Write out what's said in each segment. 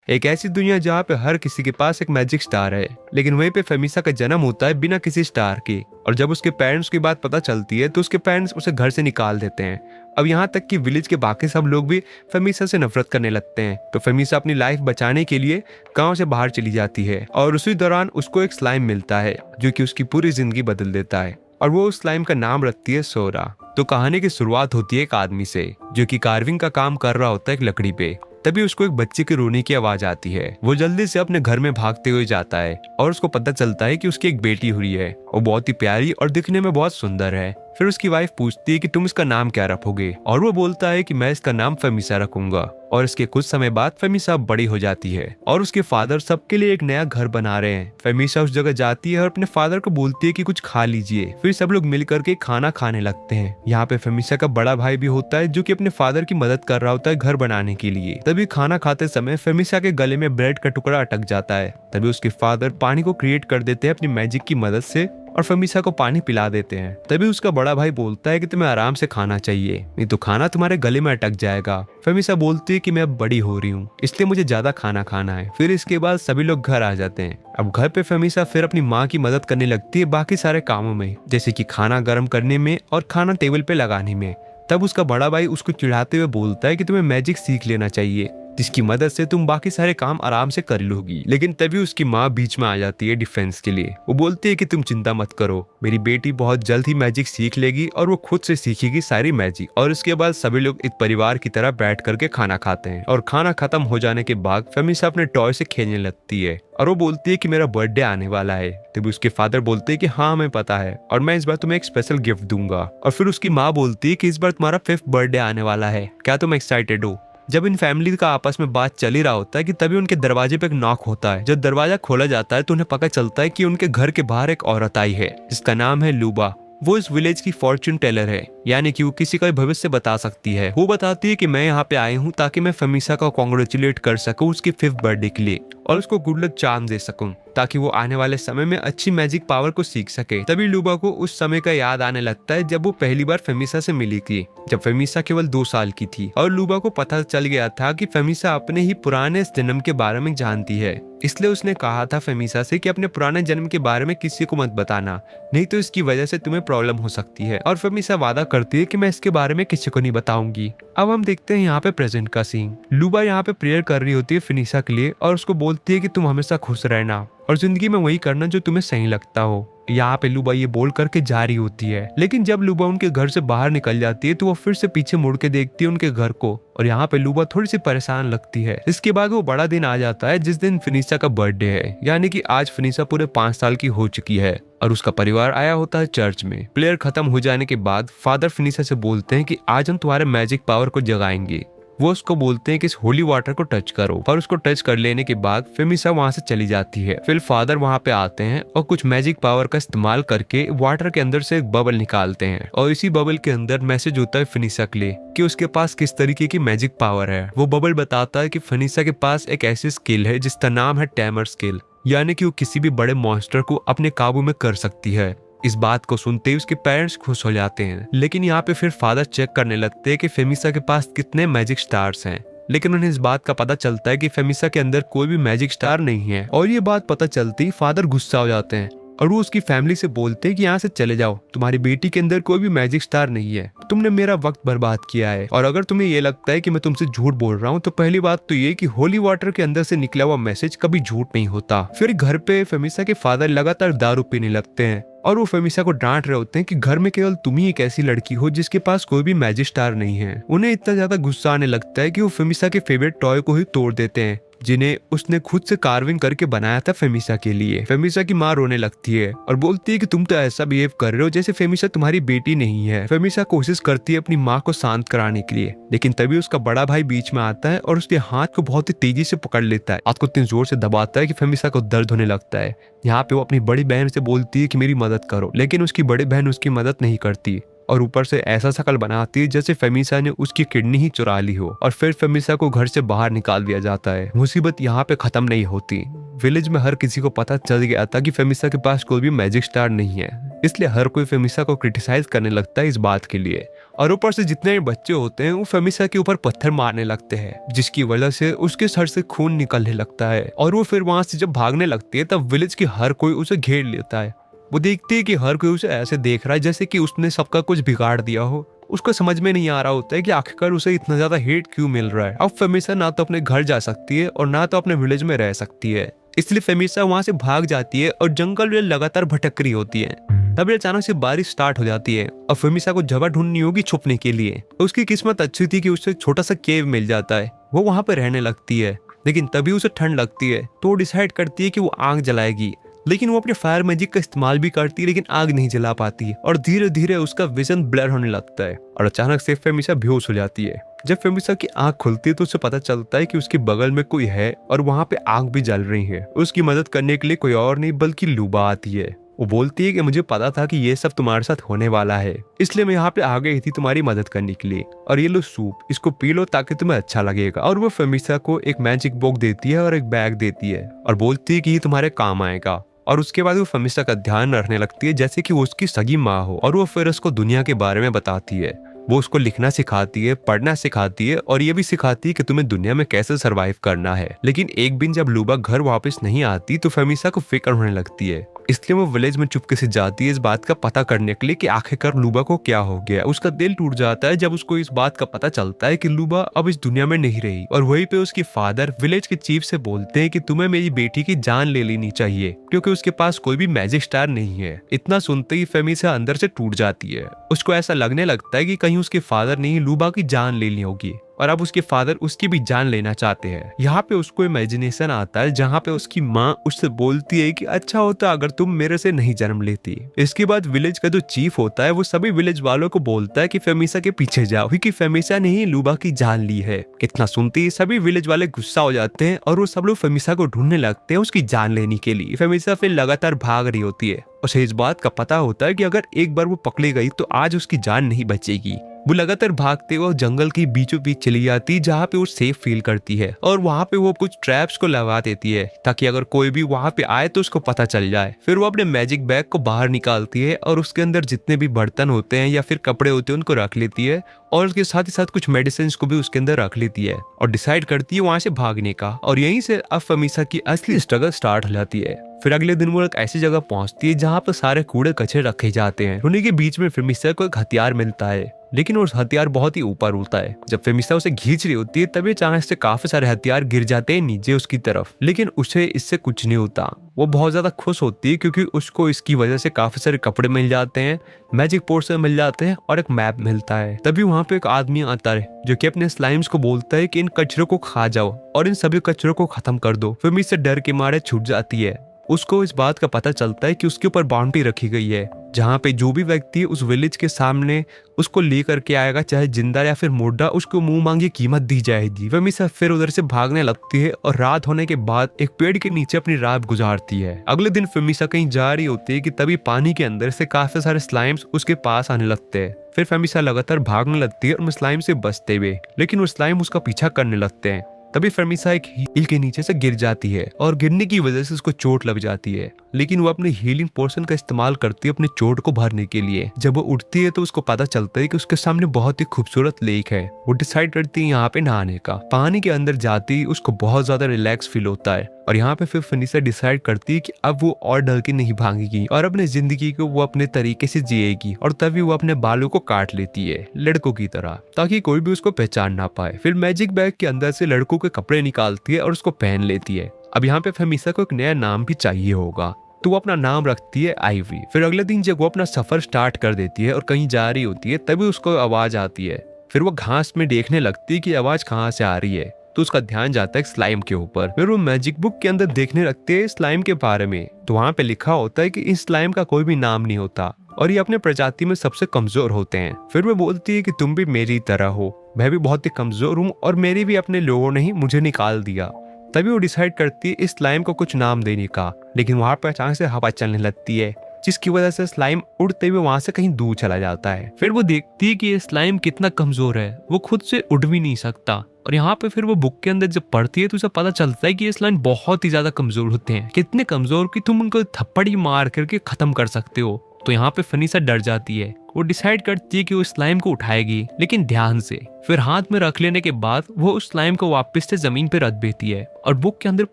एक ऐसी दुनिया जहाँ पे हर किसी के पास एक मैजिक स्टार है। लेकिन वहीं पे फेमिसा का जन्म होता है बिना किसी स्टार के, और जब उसके पेरेंट्स की बात पता चलती है तो उसके पेरेंट्स उसे घर से निकाल देते हैं। अब यहाँ तक कि विलेज के बाकी सब लोग भी फेमिसा से नफरत करने लगते हैं। तो फेमिसा अपनी लाइफ बचाने के लिए गांव से बाहर चली जाती है, और उसी दौरान उसको एक स्लाइम मिलता है जो कि उसकी पूरी जिंदगी बदल देता है, और वो उस स्लाइम का नाम रखती है सोरा। तो कहानी की शुरुआत होती है एक आदमी से जो कि कार्विंग का काम कर रहा होता है एक लकड़ी पे। तभी उसको एक बच्चे की रोने की आवाज आती है। वो जल्दी से अपने घर में भागते हुए जाता है और उसको पता चलता है कि उसकी एक बेटी हुई है। वो बहुत ही प्यारी और दिखने में बहुत सुंदर है। फिर उसकी वाइफ पूछती है कि तुम इसका नाम क्या रखोगे, और वो बोलता है कि मैं इसका नाम फेमिसा रखूंगा। और इसके कुछ समय बाद फेमिसा बड़ी हो जाती है और उसके फादर सबके लिए एक नया घर बना रहे हैं। फेमिसा उस जगह जाती है और अपने फादर को बोलती है कि कुछ खा लीजिए। फिर सब लोग मिल करके खाना खाने लगते हैं। यहाँ पे फेमिसा का बड़ा भाई भी होता है जो कि अपने फादर की मदद कर रहा होता है घर बनाने के लिए। तभी खाना खाते समय फेमिसा के गले में ब्रेड का टुकड़ा अटक जाता है। तभी उसके फादर पानी को क्रिएट कर देते हैं अपनी मैजिक की मदद से और फेमिसा को पानी पिला देते हैं। तभी उसका बड़ा भाई बोलता है कि तुम्हें आराम से खाना चाहिए, नहीं तो खाना तुम्हारे गले में अटक जाएगा। फेमिसा बोलती है कि मैं अब बड़ी हो रही हूँ, इसलिए मुझे ज्यादा खाना खाना है। फिर इसके बाद सभी लोग घर आ जाते हैं। अब घर पे फेमिसा फिर अपनी माँ की मदद करने लगती है बाकी सारे कामों में, जैसे कि खाना गर्म करने में और खाना टेबल पे लगाने में। तब उसका बड़ा भाई उसको चिढ़ाते हुए बोलता है कि तुम्हें मैजिक सीख लेना चाहिए, जिसकी मदद से तुम बाकी सारे काम आराम से कर लोगी। लेकिन तभी उसकी माँ बीच में आ जाती है डिफेंस के लिए। वो बोलती है कि तुम चिंता मत करो, मेरी बेटी बहुत जल्द ही मैजिक सीख लेगी और वो खुद से सीखेगी सारी मैजिक। और उसके बाद सभी लोग एक परिवार की तरह बैठ करके खाना खाते हैं। और खाना खत्म हो जाने के बाद फेमिसा अपने टॉय से खेलने लगती है और वो बोलती है कि मेरा बर्थडे आने वाला है। तभी उसके फादर बोलते हैं कि हाँ हमें पता है, और मैं इस बार तुम्हें एक स्पेशल गिफ्ट दूंगा। और फिर उसकी माँ बोलती है कि इस बार तुम्हारा 5th बर्थडे आने वाला है, क्या तुम एक्साइटेड हो। जब इन फैमिली का आपस में बात चल ही रहा होता है कि तभी उनके दरवाजे पे एक नॉक होता है। जब दरवाजा खोला जाता है तो उन्हें पता चलता है कि उनके घर के बाहर एक औरत आई है जिसका नाम है लूबा। वो इस विलेज की फॉर्च्यून टेलर है, यानी कि वो किसी का भविष्य बता सकती है। वो बताती है कि मैं यहाँ पे आई हूँ ताकि मैं फेमिसा को कॉन्ग्रेचुलेट कर सकूँ उसके 5th बर्थडे के लिए, और उसको गुड लक चार्म दे सकूं ताकि वो आने वाले समय में अच्छी मैजिक पावर को सीख सके। तभी लूबा को उस समय का याद आने लगता है जब वो पहली बार फेमिसा से मिली थी, जब फेमिसा केवल 2 साल की थी। और लूबा को पता चल गया था कि फेमिसा अपने ही पुराने जन्म के बारे में जानती है, इसलिए उसने कहा था फेमिसा से कि अपने पुराने जन्म के बारे में किसी को मत बताना, नहीं तो इसकी वजह से तुम्हें प्रॉब्लम हो सकती है। और फेमिसा वादा करती है कि मैं इसके बारे में किसी को नहीं बताऊंगी। अब हम देखते हैं यहाँ पे प्रेजेंट का सीन। लूबा यहाँ पे प्रेयर कर रही होती है फेमिसा के लिए और उसको बोलती है कि तुम हमेशा खुश रहना और जिंदगी में वही करना जो तुम्हें सही लगता हो। यहाँ पे लूबा ये बोल करके जा रही होती है, लेकिन जब लूबा उनके घर से बाहर निकल जाती है तो वो फिर से पीछे मुड़ के देखती है उनके घर को, और यहाँ पे लूबा थोड़ी सी परेशान लगती है। इसके बाद वो बड़ा दिन आ जाता है जिस दिन फिनिशा का बर्थडे है, यानी कि आज फिनिशा पूरे 5 साल की हो चुकी है और उसका परिवार आया होता है चर्च में। प्लेयर खत्म हो जाने के बाद फादर फिनिशा से बोलते हैं कि आज हम तुम्हारे मैजिक पावर को जगाएंगे। वो उसको बोलते हैं कि इस होली वाटर को टच करो, और उसको टच कर लेने के बाद फेमिसा वहां से चली जाती है। फिर फादर वहां पे आते हैं और कुछ मैजिक पावर का इस्तेमाल करके वाटर के अंदर से एक बबल निकालते हैं, और इसी बबल के अंदर मैसेज होता है फिनिशा के लिए कि उसके पास किस तरीके की मैजिक पावर है। वो बबल बताता है कि फिनिशा के पास एक ऐसी स्किल है जिसका नाम है टैमर स्किल, यानी कि वो किसी भी बड़े मॉन्स्टर को अपने काबू में कर सकती है। इस बात को सुनते ही उसके पेरेंट्स खुश हो जाते हैं, लेकिन यहाँ पे फिर फादर चेक करने लगते हैं कि फेमिसा के पास कितने मैजिक स्टार्स हैं। लेकिन उन्हें इस बात का पता चलता है कि फेमिसा के अंदर कोई भी मैजिक स्टार नहीं है, और ये बात पता चलती ही फादर गुस्सा हो जाते हैं और वो उसकी फैमिली से बोलते हैं कि यहाँ से चले जाओ, तुम्हारी बेटी के अंदर कोई भी मैजिक स्टार नहीं है, तुमने मेरा वक्त बर्बाद किया है। और अगर तुम्हें ये लगता है कि मैं तुमसे झूठ बोल रहा हूँ तो पहली बात तो ये कि होली वाटर के अंदर से निकला हुआ मैसेज कभी झूठ नहीं होता। फिर घर पे फेमिसा के फादर लगातार दारू पीने लगते हैं और वो फेमिसा को डांट रहे होते हैं कि घर में केवल तुम ही एक ऐसी लड़की हो जिसके पास कोई भी मैजिक स्टार नहीं है। उन्हें इतना ज्यादा गुस्सा आने लगता है कि वो फेमिसा के फेवरेट टॉय को ही तोड़ देते हैं, जिन्हें उसने खुद से कार्विंग करके बनाया था फेमिसा के लिए। फेमिसा की माँ रोने लगती है और बोलती है कि तुम तो ऐसा बिहेव कर रहे हो जैसे फेमिसा तुम्हारी बेटी नहीं है। फेमिसा कोशिश करती है अपनी माँ को शांत कराने के लिए, लेकिन तभी उसका बड़ा भाई बीच में आता है और उसके हाथ को बहुत ही तेजी से पकड़ लेता है, हाथ को इतनी जोर से दबाता है कि फेमिसा को दर्द होने लगता है। यहाँ पे वो अपनी बड़ी बहन से बोलती है कि मेरी मदद करो, लेकिन उसकी बड़ी बहन उसकी मदद नहीं करती और ऊपर से ऐसा शकल बनाती है जैसे फेमिसा ने उसकी किडनी ही चुरा ली हो। और फिर फेमिसा को घर से बाहर निकाल दिया जाता है। मुसीबत यहाँ पे खत्म नहीं होती। विलेज में हर किसी को पता चल गया था कि फेमिसा के पास कोई भी मैजिक स्टार नहीं है। इसलिए हर कोई फेमिसा को क्रिटिसाइज करने लगता है इस बात के लिए। और ऊपर से जितने भी बच्चे होते हैं वो फेमिसा के ऊपर पत्थर मारने लगते हैं, जिसकी वजह से उसके सर से खून निकलने लगता है। और वो फिर वहां से जब भागने लगती है तब विलेज की हर कोई उसे घेर लेता है। वो देखती है कि हर कोई उसे ऐसे देख रहा है जैसे कि उसने सबका कुछ बिगाड़ दिया हो। उसको समझ में नहीं आ रहा होता है कि आखिरकार उसे इतना ज्यादा हेट क्यों मिल रहा है। अब फेमिसा ना तो अपने घर जा सकती है और ना तो अपने विलेज में रह सकती है, इसलिए फेमिसा वहां से भाग जाती है और जंगल में लगातार भटक रही होती है। तभी अचानक से बारिश स्टार्ट हो जाती है और फेमिसा को जगह ढूंढनी होगी छुपने के लिए। उसकी किस्मत अच्छी थी कि उसे छोटा सा केव मिल जाता है, वो वहां पर रहने लगती है। लेकिन तभी उसे ठंड लगती है तो वो डिसाइड करती है कि वो आग जलाएगी। लेकिन वो अपने फायर मैजिक का इस्तेमाल भी करती है लेकिन आग नहीं जला पाती और धीरे धीरे उसका विजन ब्लर होने लगता है और अचानक से फेमिसा बेहोश हो जाती है। जब फेमिसा की आंख खुलती है तो उसे पता चलता है कि उसके बगल में कोई है और वहां पे आग भी जल रही है। उसकी मदद करने के लिए कोई और नहीं बल्कि लूबा आती है। वो बोलती है कि मुझे पता था कि ये सब तुम्हारे साथ होने वाला है, इसलिए मैं यहाँ पे आ गई थी तुम्हारी मदद करने के लिए। और ये लो सूप, इसको पी लो ताकि तुम्हें अच्छा लगेगा। और वो फेमिसा को एक मैजिक बॉक्स देती है और एक बैग देती है और बोलती है कि ये तुम्हारे काम आएगा। और उसके बाद वो फेमिसा का ध्यान रखने लगती है जैसे कि वो उसकी सगी माँ हो और वो फिर उसको दुनिया के बारे में बताती है। वो उसको लिखना सिखाती है, पढ़ना सिखाती है और ये भी सिखाती है कि तुम्हें दुनिया में कैसे सरवाइव करना है। लेकिन एक दिन जब लूबा घर वापस नहीं आती तो फेमिसा को फिक्र होने लगती है, इसलिए वो विलेज में चुपके से जाती है इस बात का पता करने के लिए कि आखिरकार लूबा को क्या हो गया। उसका दिल टूट जाता है जब उसको इस बात का पता चलता है कि लूबा अब इस दुनिया में नहीं रही। और वहीं पे उसके फादर विलेज के चीफ से बोलते हैं कि तुम्हें मेरी बेटी की जान ले लेनी चाहिए क्योंकि उसके पास कोई भी मैजिक स्टार नहीं है। इतना सुनते ही फेमिसा अंदर से टूट जाती है। उसको ऐसा लगने लगता है कि कहीं उसके फादर ने ही लूबा की जान ले ली होगी और अब उसके फादर उसकी भी जान लेना चाहते हैं। यहाँ पे उसको इमेजिनेशन आता है जहाँ पे उसकी माँ उससे बोलती है कि अच्छा होता अगर तुम मेरे से नहीं जन्म लेती। इसके बाद विलेज का जो चीफ होता है वो सभी विलेज वालों को बोलता है कि फेमिसा के पीछे जाओ क्योंकि फेमिसा ने ही लूबा की जान ली है। इतना सुनते ही सभी विलेज वाले गुस्सा हो जाते हैं और वो सब लोग फेमिसा को ढूंढने लगते हैं उसकी जान लेने के लिए। फेमिसा फिर लगातार भाग रही होती है। उसे इस बात का पता होता है कि अगर एक बार वो पकड़ी गई तो आज उसकी जान नहीं बचेगी। वो लगातार भागते हुए जंगल के बीचों बीच चली जाती है जहाँ पे वो सेफ फील करती है और वहाँ पे वो कुछ ट्रैप्स को लगा देती है ताकि अगर कोई भी वहाँ पे आए तो उसको पता चल जाए। फिर वो अपने मैजिक बैग को बाहर निकालती है और उसके अंदर जितने भी बर्तन होते हैं या फिर कपड़े होते हैं उनको रख लेती है और उसके साथ ही साथ कुछ मेडिसिन को भी उसके अंदर रख लेती है और डिसाइड करती है वहां से भागने का। और यहीं से अब फेमिसा की असली स्ट्रगल स्टार्ट हो जाती है। फिर अगले दिन वो एक ऐसी जगह पहुंचती है जहाँ पर सारे कूड़े कचरे रखे जाते हैं। उन्हीं के बीच में फेमिसा को एक हथियार मिलता है लेकिन उस हथियार बहुत ही ऊपर होता है। जब फेमिसा उसे खींच रही होती है तभी अचानक से काफी सारे हथियार गिर जाते हैं नीचे उसकी तरफ, लेकिन उसे इससे कुछ नहीं होता। वो बहुत ज्यादा खुश होती है क्योंकि उसको इसकी वजह से काफी सारे कपड़े मिल जाते हैं, मैजिक पोर्शन मिल जाते हैं और एक मैप मिलता है। तभी वहाँ पे एक आदमी आता है जो कि अपने स्लाइम्स को बोलता है कि इन कचरों को खा जाओ और इन सभी कचरों को खत्म कर दो। फेमिसा डर के मारे छूट जाती है। उसको इस बात का पता चलता है कि उसके ऊपर बाउंड्री रखी गई है जहाँ पे जो भी व्यक्ति उस विलेज के सामने उसको लेकर के आएगा चाहे जिंदा या फिर मुर्दा उसको मुंह मांगी कीमत दी जाएगी। फेमिसा फिर उधर से भागने लगती है और रात होने के बाद एक पेड़ के नीचे अपनी रात गुजारती है। अगले दिन फेमिसा कहीं जा रही होती है कि तभी पानी के अंदर से काफी सारे स्लाइम्स उसके पास आने लगते हैं। फिर फेमिसा लगातार भागने लगती है और स्लाइम से बचते हुए, लेकिन वो स्लाइम उसका पीछा करने लगते हैं। तभी फेमिसा एक हील के नीचे से गिर जाती है और गिरने की वजह से उसको चोट लग जाती है, लेकिन वो अपने हीलिंग पोर्शन का इस्तेमाल करती है अपने चोट को भरने के लिए। जब वो उठती है तो उसको पता चलता है कि उसके सामने बहुत ही खूबसूरत लेक है। वो डिसाइड करती है यहाँ पे नहाने का। पानी के अंदर जाती ही उसको बहुत ज्यादा रिलैक्स फील होता है और यहाँ पे फिर फेमिसा डिसाइड करती है कि अब वो और डर के नहीं भागेगी और अपने जिंदगी को वो अपने तरीके से जिएगी। और तभी वो अपने बालों को काट लेती है लड़कों की तरह ताकि कोई भी उसको पहचान ना पाए। फिर मैजिक बैग के अंदर से लड़कों के कपड़े निकालती है और उसको पहन लेती है। अब यहाँ पे फेमिसा को एक नया नाम भी चाहिए होगा तो वो अपना नाम रखती है आइवरी। फिर अगले दिन जब वो अपना सफर स्टार्ट कर देती है और कहीं जा रही होती है तभी उसको आवाज आती है। फिर वो घास में देखने लगती है कि आवाज कहाँ से आ रही है तो उसका ध्यान जाता है स्लाइम के ऊपर। फिर वो मैजिक बुक के अंदर देखने लगते हैं स्लाइम के बारे में तो वहाँ पे लिखा होता है कि इस स्लाइम का कोई भी नाम नहीं होता और ये अपने प्रजाति में सबसे कमजोर होते हैं। फिर वो बोलती है कि तुम भी मेरी तरह हो, मैं भी बहुत ही कमजोर हूँ और मेरी भी अपने लोगों ने ही मुझे निकाल दिया। तभी वो डिसाइड करती है इस स्लाइम को कुछ नाम देने का, लेकिन वहाँ पर अचानक से हवा चलने लगती है जिसकी वजह से स्लाइम उड़ते हुए वहां से कहीं दूर चला जाता है। फिर वो देखती है कि ये स्लाइम कितना कमजोर है, वो खुद से उड़ भी नहीं सकता। और यहाँ पे फिर वो बुक के अंदर जब पढ़ती है तो उसे पता चलता है कि ये स्लाइम बहुत ही ज्यादा कमजोर होते हैं, कितने कमजोर कि तुम उनको थप्पड़ ही मार करके खत्म कर सकते हो। तो यहाँ पे फनीसा डर जाती है। वो डिसाइड करती है कि वो स्लाइम को उठाएगी, लेकिन ध्यान से। फिर हाथ में रख लेने के बाद वो उस स्लाइम को वापस से जमीन पे रख देती है और बुक के अंदर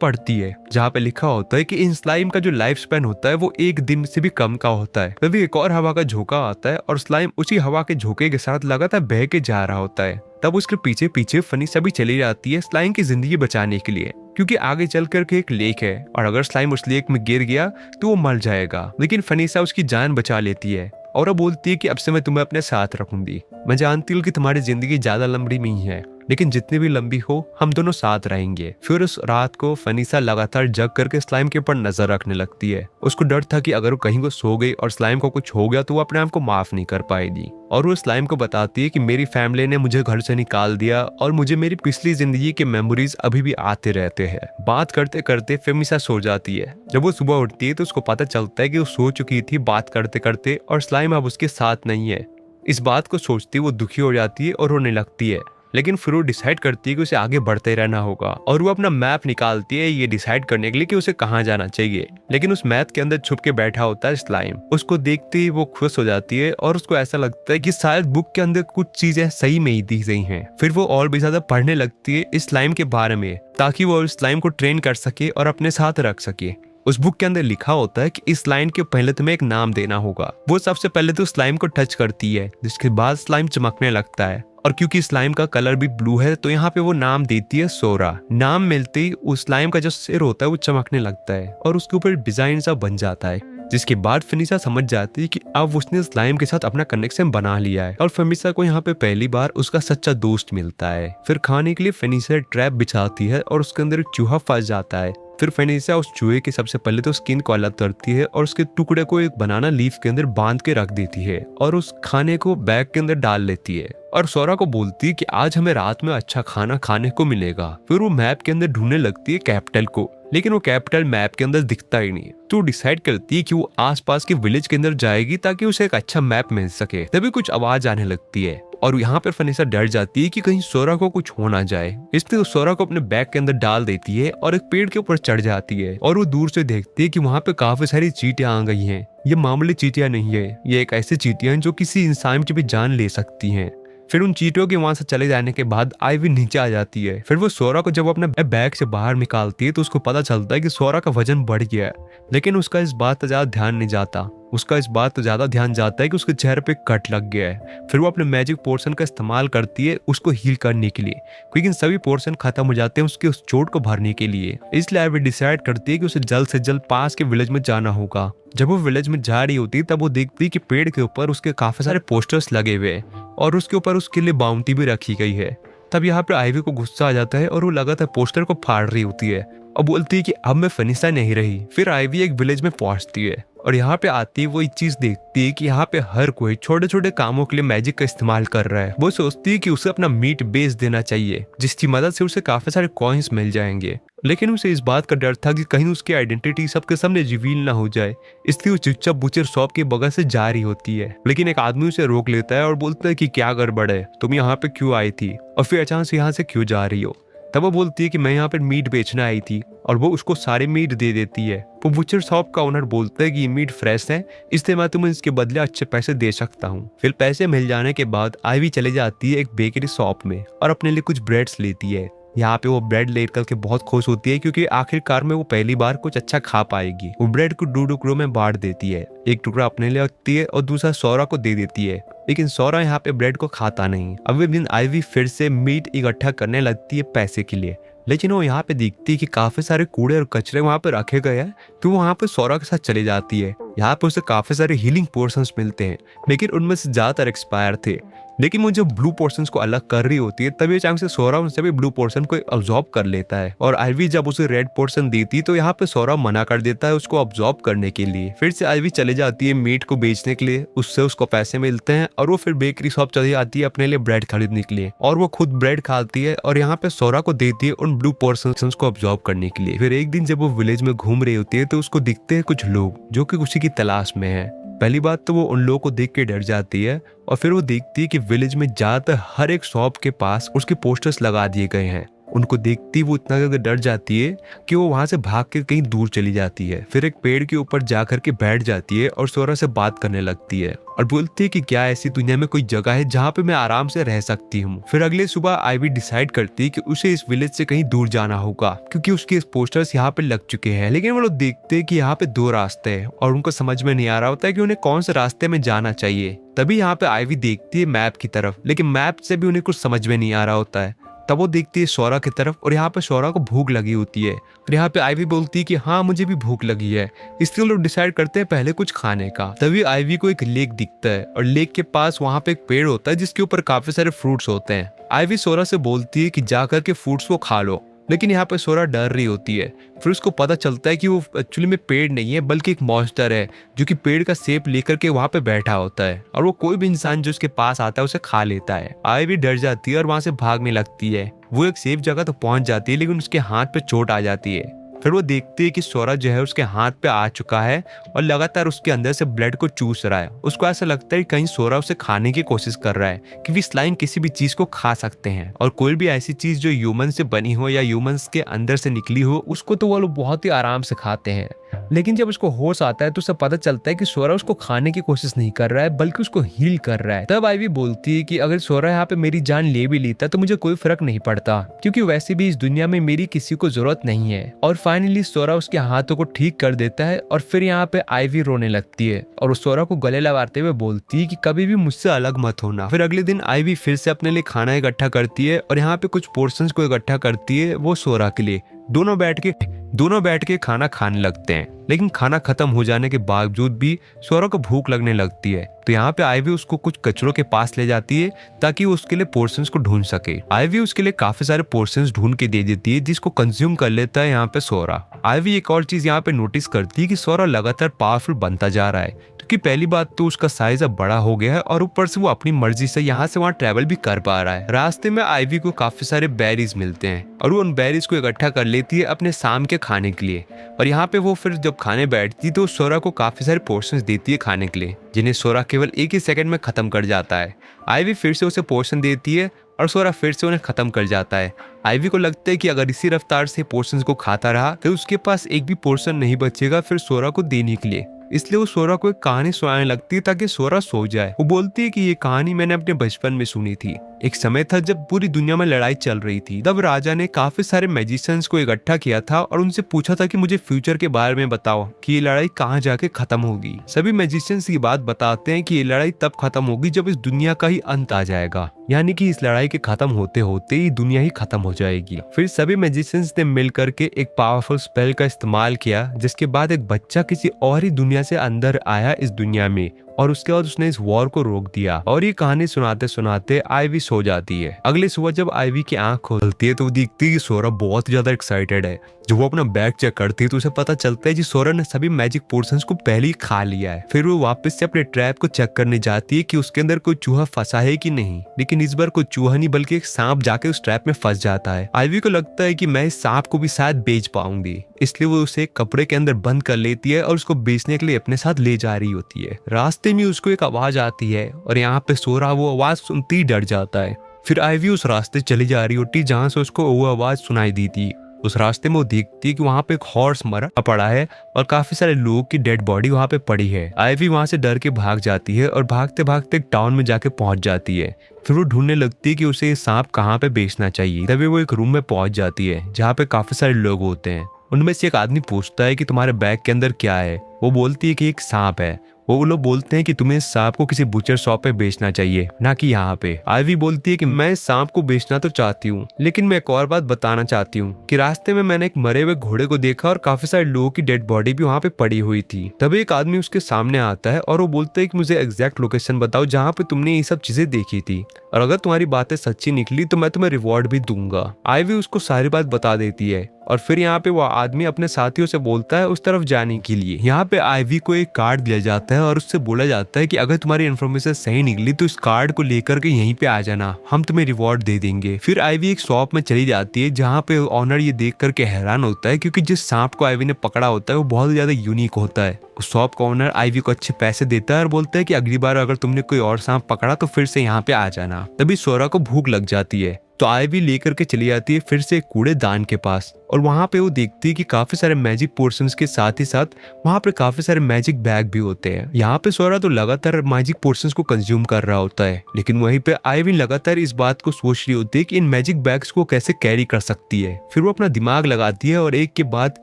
पढ़ती है, जहाँ पे लिखा होता है कि इन स्लाइम का जो लाइफ स्पैन होता है वो 1 दिन से भी कम का होता है। तभी एक और हवा का झोंका आता है और स्लाइम उसी हवा के झोंके के साथ लगातार बह के जा रहा होता है। तब उसके पीछे पीछे फनीसा भी चली जाती है स्लाइम की जिंदगी बचाने के लिए, क्योंकि आगे चल करके एक लेक है और अगर स्लाइम उस लेक में गिर गया तो वो मर जाएगा। लेकिन फनीसा उसकी जान बचा लेती है और वो बोलती है कि अब से मैं तुम्हें अपने साथ रखूंगी। मैं जानती हूँ कि तुम्हारी जिंदगी ज्यादा लंबी नहीं है, लेकिन जितनी भी लंबी हो हम दोनों साथ रहेंगे। फिर उस रात को फनीसा लगातार जग करके स्लाइम के ऊपर नजर रखने लगती है। उसको डर था कि अगर वो कहीं को सो गई और स्लाइम को कुछ हो गया तो वो अपने आप को माफ नहीं कर पाएगी। और वो स्लाइम को बताती है कि मेरी फैमिली ने मुझे घर से निकाल दिया और मुझे मेरी पिछली जिंदगी के मेमोरीज अभी भी आते रहते हैं। बात करते करते फनीसा सो जाती है। जब वो सुबह उठती है तो उसको पता चलता है कि वो सो चुकी थी बात करते करते और स्लाइम अब उसके साथ नहीं है। इस बात को सोचती वो दुखी हो जाती है और रोने लगती है। लेकिन फिर वो डिसाइड करती है कि उसे आगे बढ़ते रहना होगा और वो अपना मैप निकालती है ये डिसाइड करने के लिए कि उसे कहाँ जाना चाहिए। लेकिन उस मैप के अंदर छुप के बैठा होता है स्लाइम। उसको देखते ही वो खुश हो जाती है और उसको ऐसा लगता है कि शायद बुक के अंदर कुछ चीजें सही में ही दी गई हैं। फिर वो और भी ज्यादा पढ़ने लगती है इस स्लाइम के बारे में, ताकि वो स्लाइम को ट्रेन कर सके और अपने साथ रख सके। उस बुक के अंदर लिखा होता है कि इस लाइन के पहले तुम्हें एक नाम देना होगा। वो सबसे पहले तो स्लाइम को टच करती है, जिसके बाद स्लाइम चमकने लगता है और क्योंकि स्लाइम का कलर भी ब्लू है तो यहाँ पे वो नाम देती है सोरा। नाम मिलते ही उस स्लाइम का जो सिर होता है वो चमकने लगता है और उसके ऊपर डिजाइन सा बन जाता है, जिसके बाद फनीसा समझ जाती है कि अब उसने स्लाइम के साथ अपना कनेक्शन बना लिया है और फनीसा को यहाँ पे पहली बार उसका सच्चा दोस्त मिलता है। फिर खाने के लिए फनीसा ट्रैप बिछाती है और उसके अंदर एक चूहा फंस जाता है। फिर फनीसा उस चूहे की सबसे पहले तो स्किन को अलग करती है और उसके टुकड़े को एक बनाना लीफ के अंदर बांध के रख देती है और उस खाने को बैग के अंदर डाल लेती है और सोरा को बोलती है कि आज हमें रात में अच्छा खाना खाने को मिलेगा। फिर वो मैप के अंदर ढूंढने लगती है कैपिटल को, लेकिन वो कैपिटल मैप के अंदर दिखता ही नहीं। तो डिसाइड करती है कि वो आसपास के विलेज के अंदर जाएगी ताकि उसे एक अच्छा मैप मिल सके। तभी कुछ आवाज आने लगती है और यहाँ पर फनीसा डर जाती है कि कहीं सोरा को कुछ हो ना जाए, इसलिए वो सोरा को अपने बैग के अंदर डाल देती है और एक पेड़ के ऊपर चढ़ जाती है और वो दूर से देखती है कि वहाँ पे काफी सारी चींटियां आ गई हैं। ये मामूली चींटियां नहीं है, ये एक ऐसी चींटियां जो किसी इंसान की भी जान ले सकती हैं। फिर उन चींटियों के वहां से चले जाने के बाद आईवी नीचे आ जाती है। फिर वो सोरा को जब अपने बैग से बाहर निकालती है तो उसको पता चलता है कि सोरा का वजन बढ़ गया है, लेकिन उसका इस बात पर ज्यादा ध्यान नहीं जाता। उसका इस बात तो ज्यादा ध्यान जाता है कि उसके चेहरे पे कट लग गया है। फिर वो अपने मैजिक पोर्शन का इस्तेमाल करती है उसको हील करने के लिए, लेकिन सभी पोर्शन खत्म हो जाते हैं उसके उस चोट को भरने के लिए। इसलिए आईवी डिसाइड करती है कि उसे जल्द से जल्द पास के विलेज में जाना होगा। जब वो विलेज में जा रही होती है तब वो देखती है कि पेड़ के ऊपर उसके काफी सारे पोस्टर्स लगे हुए हैं और उसके ऊपर उसके लिए बाउंटी भी रखी गई है। तब यहाँ पे आईवी को गुस्सा आ जाता है और वो लगातार पोस्टर को फाड़ रही होती है और बोलती है कि अब मैं फनीसा नहीं रही। फिर आईवी एक विलेज में पहुंचती है और यहाँ पे आती वो एक चीज देखती है कि यहाँ पे हर कोई छोटे छोटे कामों के लिए मैजिक का इस्तेमाल कर रहा है। वो सोचती है कि उसे अपना मीट बेच देना चाहिए, जिसकी मदद से उसे काफी सारे कॉइन्स मिल जाएंगे। लेकिन उसे इस बात का डर था कि कहीं उसकी आइडेंटिटी सबके सामने रिवील ना हो जाए, इसलिए वो चुपचाप बुचर शॉप के बगल से जा रही होती है। लेकिन एक आदमी उसे रोक लेता है और बोलता है कि क्या गड़बड़ है, तुम यहाँ पे क्यों आई थी और फिर अचानक से यहाँ से क्यों जा रही हो। तब वो बोलती है कि मैं यहाँ पर मीट बेचने आई थी और वो उसको सारे मीट दे देती है। वो बुचर शॉप का ओनर बोलता है कि ये मीट फ्रेश है, इसलिए मैं तुम्हें इसके बदले अच्छे पैसे दे सकता हूँ। फिर पैसे मिल जाने के बाद आईवी चले जाती है एक बेकरी शॉप में और अपने लिए कुछ ब्रेड्स लेती है। यहाँ पे वो ब्रेड लेकर के बहुत खुश होती है क्योंकि आखिरकार में वो पहली बार कुछ अच्छा खा पाएगी। वो ब्रेड को 2 टुकड़ों में बांट देती है, एक टुकड़ा अपने लिए रखती है और दूसरा सोरा को दे देती है। लेकिन सोरा यहाँ पे ब्रेड को खाता नहीं। अगले दिन आईवी फिर से मीट इकट्ठा करने लगती है पैसे के लिए, लेकिन वो यहाँ पे दिखती है कि काफी सारे कूड़े और कचरे वहाँ पे रखे गए हैं। तो वो वहाँ पे सोरा के साथ चली जाती है। यहाँ पे उसे काफी सारे हीलिंग पोर्शंस मिलते हैं, लेकिन उनमें से ज्यादातर एक्सपायर थे। लेकिन वो जब ब्लू पोर्शंस को अलग कर रही होती है तभी अचानक से सोरा उनसे भी ब्लू पोर्शन को अब्सॉर्ब कर लेता है और आईवी जब उसे रेड पोर्शन देती तो यहाँ पे सोरा मना कर देता है उसको अब्सॉर्ब करने के लिए। फिर से आईवी चले जाती है मीट को बेचने के लिए, उससे उसको पैसे मिलते हैं और वो फिर बेकरी शॉप चली जाती है अपने लिए ब्रेड खरीदने के लिए और वो खुद ब्रेड खाती है और यहाँ पे सोरा को देती है उन ब्लू पोर्शन को अब्सॉर्ब करने के लिए। फिर एक दिन जब वो विलेज में घूम रही होती है तो उसको दिखते हैं कुछ लोग जो कि उसी की तलाश में है। पहली बात तो वो उन लोगों को देख के डर जाती है और फिर वो देखती है कि विलेज में ज्यादातर हर एक शॉप के पास उसके पोस्टर्स लगा दिए गए हैं उनको देखती वो इतना ज्यादा डर जाती है कि वो वहां से भाग के कहीं दूर चली जाती है। फिर एक पेड़ के ऊपर जा करके बैठ जाती है और सोरा से बात करने लगती है और बोलती है कि क्या ऐसी दुनिया में कोई जगह है जहाँ पे मैं आराम से रह सकती हूँ। फिर अगले सुबह आइवी डिसाइड करती है कि उसे इस विलेज से कहीं दूर जाना होगा क्योंकि उसके पोस्टर्स यहाँ पे लग चुके हैं। लेकिन वो लोग देखते हैं कि यहाँ पे 2 रास्ते हैं और उनको समझ में नहीं आ रहा होता है कि उन्हें कौन से रास्ते में जाना चाहिए। तभी यहाँ पे आइवी देखती है मैप की तरफ, लेकिन मैप से भी उन्हें कुछ समझ में नहीं आ रहा होता है। तब वो देखती है सोरा की तरफ और यहाँ पे सोरा को भूख लगी होती है और यहाँ पे आइवी बोलती है कि हाँ मुझे भी भूख लगी है। इसलिए लोग डिसाइड करते हैं पहले कुछ खाने का। तभी आइवी को एक लेक दिखता है और लेक के पास वहाँ पे एक पेड़ होता है जिसके ऊपर काफी सारे फ्रूट्स होते हैं। आइवी सोरा से बोलती है कि जाकर के फ्रूट्स को खा लो, लेकिन यहाँ पे सोरा डर रही होती है। फिर उसको पता चलता है कि वो एक्चुअली में पेड़ नहीं है बल्कि एक मॉन्स्टर है जो कि पेड़ का शेप लेकर के वहाँ पे बैठा होता है और वो कोई भी इंसान जो उसके पास आता है उसे खा लेता है। आइवी डर जाती है और वहां से भागने लगती है। वो एक सेफ जगह तो पहुंच जाती है लेकिन उसके हाथ पे चोट आ जाती है। फिर वो देखती है कि सोरा जो है उसके हाथ पे आ चुका है और लगातार उसके अंदर से ब्लड को चूस रहा है। उसको ऐसा लगता है कि कहीं सोरा उसे खाने की कोशिश कर रहा है क्योंकि स्लाइम किसी भी चीज को खा सकते हैं और कोई भी ऐसी चीज जो ह्यूमन से बनी हो या ह्यूमंस के अंदर से निकली हो उसको तो वो लोग बहुत ही आराम से खाते हैं। लेकिन जब उसको होश आता है तो उसे पता चलता है कि सोरा उसको खाने की कोशिश नहीं कर रहा है बल्कि उसको हील कर रहा है। तब आइवी बोलती है कि अगर सोरा यहाँ पे मेरी जान ले भी लेता तो मुझे कोई फर्क नहीं पड़ता क्योंकि वैसे भी इस दुनिया में मेरी किसी को जरूरत नहीं है। और फाइनली सोरा उसके हाथों को ठीक कर देता है और फिर यहाँ पे आइवी रोने लगती है और उस सोरा को गले लगाते हुए बोलती है कि कभी भी मुझसे अलग मत होना। फिर अगले दिन आइवी फिर से अपने लिए खाना इकट्ठा करती है और यहाँ पे कुछ पोर्शंस को इकट्ठा करती है वो सोरा के लिए। दोनों बैठ के खाना खाने लगते हैं, लेकिन खाना खत्म हो जाने के बावजूद भी सोरा को भूख लगने लगती है। तो यहाँ पे आइवी उसको कुछ कचरों के पास ले जाती है ताकि वो उसके लिए पोर्शंस को ढूंढ सके। आइवी उसके लिए काफी सारे पोर्शंस ढूंढ के दे देती है जिसको कंज्यूम कर लेता है यहाँ पे सोरा। आइवी एक और चीज यहाँ पे नोटिस करती है कि सोरा लगातार पावरफुल बनता जा रहा है क्योंकि पहली बात तो उसका साइज अब बड़ा हो गया है और ऊपर से वो अपनी मर्जी से यहाँ से वहाँ ट्रेवल भी कर पा रहा है। रास्ते में आइवी को काफी सारे बेरीज मिलते हैं और वो उन बेरीज को इकट्ठा कर लेती है अपने शाम के खाने के लिए। और यहाँ पे वो फिर जब खाने बैठती तो सोरा को काफी सारे पोर्शंस देती है खाने के लिए जिन्हें सोरा केवल एक ही सेकंड में खत्म कर जाता है। आइवी फिर से उसे पोर्शन देती है और सोरा फिर से उन्हें खत्म कर जाता है। आइवी को लगता है कि अगर इसी रफ्तार से पोर्शंस को खाता रहा तो उसके पास एक भी पोर्शन नहीं बचेगा फिर सोरा को देने के लिए। इसलिए वो सोरा को एक कहानी सुनाने लगती है ताकि सोरा सो जाए। वो बोलती है कि ये कहानी मैंने अपने बचपन में सुनी थी। एक समय था जब पूरी दुनिया में लड़ाई चल रही थी। तब राजा ने काफी सारे मैजिशियंस को इकट्ठा किया था और उनसे पूछा था कि मुझे फ्यूचर के बारे में बताओ कि ये लड़ाई कहाँ जाके खत्म होगी। सभी मैजिशियंस की बात बताते हैं कि ये लड़ाई तब खत्म होगी जब इस दुनिया का ही अंत आ जाएगा, यानी कि इस लड़ाई के खत्म होते होते ही दुनिया ही खत्म हो जाएगी। फिर सभी मैजिशियंस ने मिल करके एक पावरफुल स्पेल का इस्तेमाल किया जिसके बाद एक बच्चा किसी और ही दुनिया से अंदर आया इस दुनिया में और उसके बाद उसने इस वॉर को रोक दिया। और ये कहानी सुनाते सुनाते आइवी सो जाती है। अगली सुबह जब आइवी की आंख खोलती है तो वो दिखती है कि सोरा बहुत ज्यादा एक्साइटेड है। जब वो अपना बैग चेक करती है तो उसे पता चलता है कि सोरा ने सभी मैजिक पोर्शंस को पहले ही खा लिया है। फिर वो वापस से अपने ट्रैप को चेक करने जाती है कि उसके अंदर कोई चूहा फंसा है कि नहीं, लेकिन इस बार कोई चूहा नहीं बल्कि एक सांप जाके उस ट्रैप में फंस जाता है। आइवी को लगता है कि मैं इस सांप को भी शायद बेच पाऊंगी, इसलिए वो उसे कपड़े के अंदर बंद कर लेती है और उसको बेचने के लिए अपने साथ ले जा रही होती है। रास्ते में उसको एक आवाज आती है और यहाँ पे सोरा वो आवाज सुनती ही डर जाता है। फिर आइवी उस रास्ते चली जा रही होती जहाँ से उसको वो आवाज सुनाई दी थी। उस रास्ते में वो देखती है कि वहाँ पे एक हॉर्स मरा पड़ा है और काफी सारे लोगों की डेड बॉडी वहाँ पे पड़ी है। आइवी वहाँ से डर के भाग जाती है और भागते भागते एक टाउन में जाके पहुंच जाती है। फिर वो ढूंढने लगती है कि उसे ये सांप कहाँ पे बेचना चाहिए। तभी वो एक रूम में पहुंच जाती है जहाँ पे काफी सारे लोग होते हैं। उनमें से एक आदमी पूछता है कि तुम्हारे बैग के अंदर क्या है। वो बोलती है कि एक सांप है। वो लोग बोलते हैं कि तुम्हें इस सांप को किसी बुचर शॉप पे बेचना चाहिए, ना कि यहाँ पे। आइवी बोलती है कि मैं इस सांप को बेचना तो चाहती हूँ, लेकिन मैं एक और बात बताना चाहती हूँ कि रास्ते में मैंने एक मरे हुए घोड़े को देखा और काफी सारे लोगों की डेड बॉडी भी वहाँ पे पड़ी हुई थी। तभी एक आदमी उसके सामने आता है और वो बोलता है कि मुझे एग्जैक्ट लोकेशन बताओ जहाँ पे तुमने ये सब चीजें देखी थी, और अगर तुम्हारी बातें सच्ची निकली तो मैं तुम्हें रिवॉर्ड भी दूंगा। आइवी उसको सारी बात बता देती है और फिर यहाँ पे वो आदमी अपने साथियों से बोलता है उस तरफ जाने के लिए। यहाँ पे आइवी को एक कार्ड दिया जाता है और उससे बोला जाता है कि अगर तुम्हारी इन्फॉर्मेशन सही निकली तो इस कार्ड को लेकर के यहीं पे आ जाना, हम तुम्हें रिवॉर्ड दे देंगे। फिर आइवी एक शॉप में चली जाती है जहाँ पे ऑनर ये देख करके हैरान होता है क्योंकि जिस सांप को आइवी ने पकड़ा होता है वो बहुत ज्यादा यूनिक होता है। उस शॉप का ऑनर आइवी को अच्छे पैसे देता है और बोलता है कि अगली बार अगर तुमने कोई और सांप पकड़ा तो फिर से यहाँ पे आ जाना। तभी सोरा को भूख लग जाती है तो आईवी लेकर के चली जाती है फिर से एक कूड़ेदान के पास, और वहां पे वो देखती है कि काफी सारे मैजिक पोर्शंस के साथ ही साथ वहां पे काफी सारे मैजिक बैग भी होते हैं। यहाँ पे सोरा तो लगातार मैजिक पोर्शंस को कंज्यूम कर रहा होता है, लेकिन वहीं पे आईवी लगातार इस बात को सोच रही होती है कि इन मैजिक बैग्स को कैसे कैरी कर सकती है। फिर वो अपना दिमाग लगाती है और एक के बाद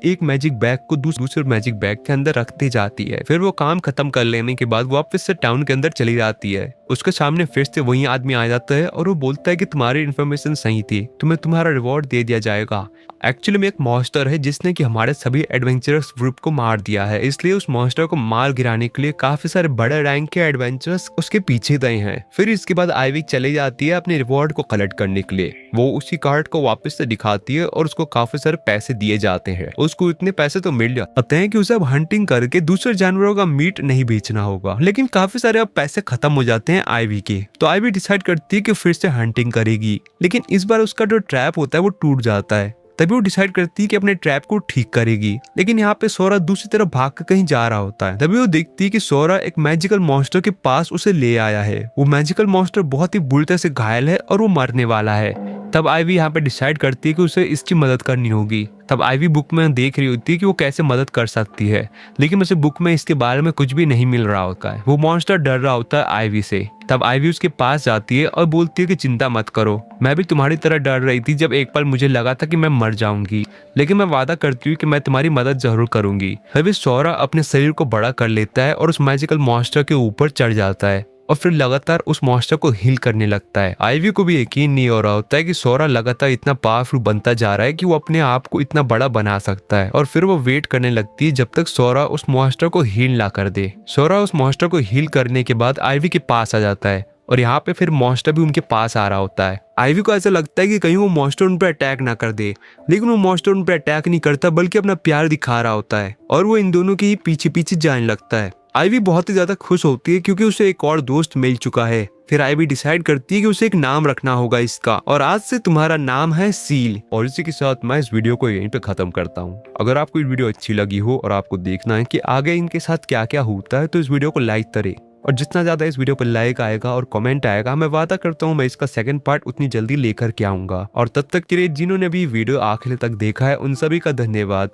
एक मैजिक बैग को दूसरे मैजिक बैग के अंदर रखती जाती है। फिर वो काम खत्म कर लेने के बाद वापस से टाउन के अंदर चली जाती है। उसके सामने फिर से वही आदमी आ जाता है और वो बोलता है कि तुम्हारी इन्फॉर्मेशन सही थी, तुम्हें तुम्हारा रिवॉर्ड दे दिया जाएगा। एक्चुअली में एक मॉन्स्टर है जिसने कि हमारे सभी एडवेंचरस ग्रुप को मार दिया है, इसलिए उस मॉन्स्टर को मार गिराने के लिए काफी सारे बड़े रैंक के एडवेंचरस उसके पीछे गए हैं। फिर इसके बाद आईवी चली जाती है अपने रिवॉर्ड को कलेक्ट करने के लिए। वो उसी कार्ड को वापस से दिखाती है और उसको काफी सारे पैसे दिए जाते हैं। उसको इतने पैसे तो मिल जाते हैं कि उसे अब हंटिंग करके दूसरे जानवरों का मीट नहीं बेचना होगा, लेकिन काफी सारे अब पैसे खत्म हो जाते हैं आईवी के। तो आईवी डिसाइड करती है कि फिर से हंटिंग करेगी, लेकिन इस बार उसका जो ट्रैप होता है वो टूट जाता है। तभी वो डिसाइड करती है कि अपने ट्रैप को ठीक करेगी, लेकिन यहाँ पे सोरा दूसरी तरफ भाग कर कहीं जा रहा होता है। तभी वो देखती है कि सोरा एक मैजिकल मॉन्स्टर के पास उसे ले आया है। वो मैजिकल मॉन्स्टर बहुत ही बुरी तरह से घायल है और वो मरने वाला है। तब आईवी यहाँ पे डिसाइड करती है कि उसे इसकी मदद करनी होगी। तब आईवी बुक में देख रही होती है कि वो कैसे मदद कर सकती है, लेकिन उसे बुक में इसके बारे में कुछ भी नहीं मिल रहा होता है। वो मॉन्स्टर डर रहा होता है आईवी से। तब आईवी उसके पास जाती है और बोलती है कि चिंता मत करो, मैं भी तुम्हारी तरह डर रही थी जब एक पल मुझे लगा था कि मैं मर जाऊंगी, लेकिन मैं वादा करती हूँ कि मैं तुम्हारी मदद जरूर करूंगी। तभी सोरा अपने शरीर को बड़ा कर लेता है और उस मैजिकल मॉन्स्टर के ऊपर चढ़ जाता है और फिर लगातार उस मॉन्स्टर को हील करने लगता है। आईवी को भी यकीन नहीं हो रहा होता है कि सोरा लगातार इतना पावरफुल बनता जा रहा है कि वो अपने आप को इतना बड़ा बना सकता है, और फिर वो वेट करने लगती है जब तक सोरा उस मॉन्स्टर को हील ना कर दे। सोरा उस मॉन्स्टर को हील करने के बाद आईवी के पास आ जाता है और यहाँ पे फिर मॉन्स्टर भी उनके पास आ रहा होता है। आईवी को ऐसा लगता है कि कहीं वो मॉन्स्टर उन पर अटैक ना कर दे, लेकिन वो मॉन्स्टर उन पर अटैक नहीं करता बल्कि अपना प्यार दिखा रहा होता है और वो इन दोनों के ही पीछे पीछे जाने लगता है। आईवी बहुत ही ज्यादा खुश होती है क्योंकि उसे एक और दोस्त मिल चुका है। फिर आईवी डिसाइड करती है कि उसे एक नाम रखना होगा इसका, और आज से तुम्हारा नाम है सील। और इसी के साथ मैं इस वीडियो को यहीं पे खत्म करता हूँ। अगर आपको ये वीडियो अच्छी लगी हो और आपको देखना है कि आगे इनके साथ क्या क्या होता है तो इस वीडियो को लाइक करें, और जितना ज्यादा इस वीडियो पर लाइक आएगा और कमेंट आएगा मैं वादा करता हूँ मैं इसका सेकंड पार्ट उतनी जल्दी लेकर के आऊंगा। और तब तक के लिए जिन्होंने भी वीडियो आखिर तक देखा है उन सभी का धन्यवाद।